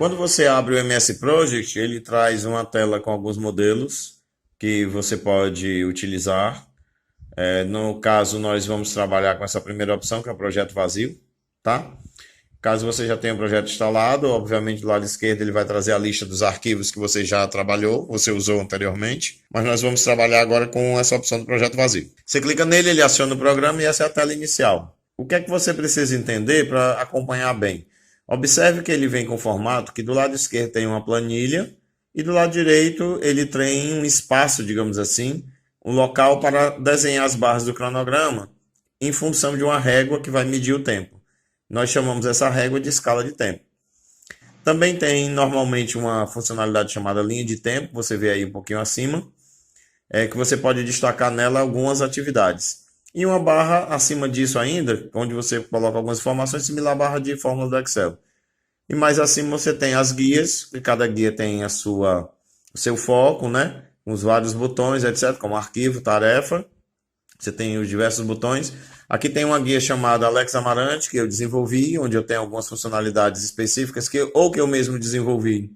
Quando você abre o MS Project, ele traz uma tela com alguns modelos que você pode utilizar. No caso, nós vamos trabalhar com essa primeira opção, que é o projeto vazio, tá? Caso você já tenha o projeto instalado, obviamente do lado esquerdo ele vai trazer a lista dos arquivos que você já trabalhou, você usou anteriormente, mas nós vamos trabalhar agora com essa opção do projeto vazio. Você clica nele, ele aciona o programa e essa é a tela inicial. O que é que você precisa entender para acompanhar bem? Observe que ele vem com formato que do lado esquerdo tem uma planilha e do lado direito ele tem um espaço, digamos assim, um local para desenhar as barras do cronograma em função de uma régua que vai medir o tempo. Nós chamamos essa régua de escala de tempo. Também tem normalmente uma funcionalidade chamada linha de tempo, você vê aí um pouquinho acima, que você pode destacar nela algumas atividades. E uma barra acima disso ainda, onde você coloca algumas informações, similar à barra de fórmula do Excel. E mais acima você tem as guias, que cada guia tem o seu foco, né? Com os vários botões, etc., como arquivo, tarefa. Você tem os diversos botões. Aqui tem uma guia chamada Alex Amarante, que eu desenvolvi, onde eu tenho algumas funcionalidades específicas que eu mesmo desenvolvi,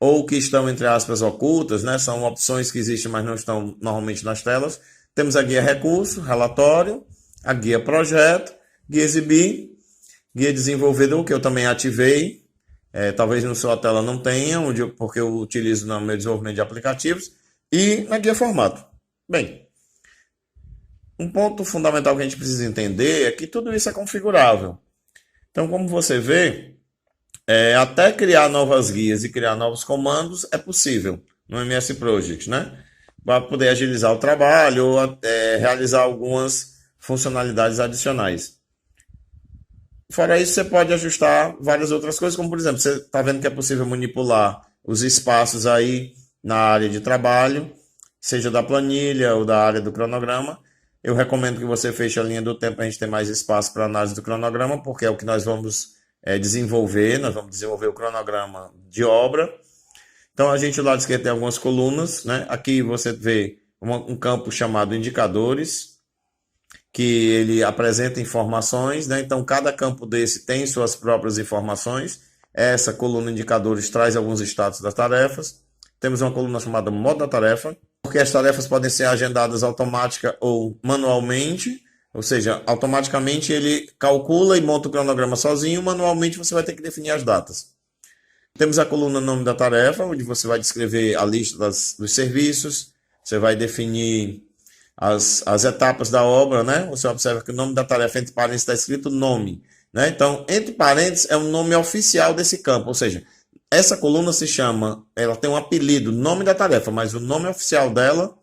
ou que estão, entre aspas, ocultas, né? São opções que existem, mas não estão normalmente nas telas. Temos a guia recurso, relatório, a guia projeto, guia exibir, guia desenvolvedor, que eu também ativei. Talvez na sua tela não tenha, porque eu utilizo no meu desenvolvimento de aplicativos. E na guia formato. Bem, um ponto fundamental que a gente precisa entender é que tudo isso é configurável. Então, como você vê, até criar novas guias e criar novos comandos é possível no MS Project, né? Para poder agilizar o trabalho ou realizar algumas funcionalidades adicionais. Fora isso, você pode ajustar várias outras coisas, como por exemplo, você está vendo que é possível manipular os espaços aí na área de trabalho, seja da planilha ou da área do cronograma. Eu recomendo que você feche a linha do tempo para a gente ter mais espaço para análise do cronograma, porque é o que nós vamos desenvolver. Nós vamos desenvolver o cronograma de obra. Então, a gente lá esquerdo tem algumas colunas, né? Aqui você vê um campo chamado indicadores, que ele apresenta informações, né? Então, cada campo desse tem suas próprias informações. Essa coluna indicadores traz alguns status das tarefas. Temos uma coluna chamada modo da tarefa, porque as tarefas podem ser agendadas automática ou manualmente, ou seja, automaticamente ele calcula e monta o cronograma sozinho, manualmente você vai ter que definir as datas. Temos a coluna nome da tarefa, onde você vai descrever a lista dos serviços, você vai definir as etapas da obra, né? Você observa que o nome da tarefa, entre parênteses, está escrito nome, né? Então, entre parênteses, é o nome oficial desse campo, ou seja, essa coluna se chama, ela tem um apelido, nome da tarefa, mas o nome oficial dela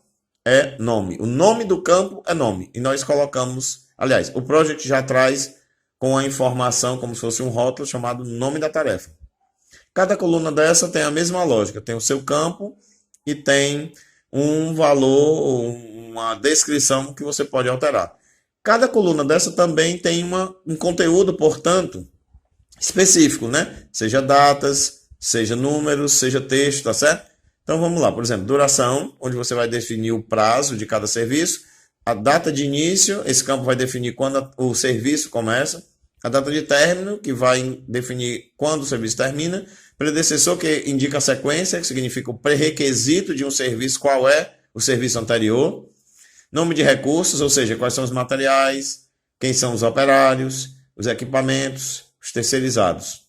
é nome. O nome do campo é nome. E nós colocamos, aliás, o project já traz com a informação, como se fosse um rótulo chamado nome da tarefa. Cada coluna dessa tem a mesma lógica, tem o seu campo e tem um valor, uma descrição que você pode alterar. Cada coluna dessa também tem um conteúdo, portanto, específico, né? Seja datas, seja números, seja texto, tá certo? Então vamos lá, por exemplo, duração, onde você vai definir o prazo de cada serviço, a data de início, esse campo vai definir quando o serviço começa, a data de término, que vai definir quando o serviço termina, predecessor, que indica a sequência, que significa o pré-requisito de um serviço, qual é o serviço anterior, nome de recursos, ou seja, quais são os materiais, quem são os operários, os equipamentos, os terceirizados.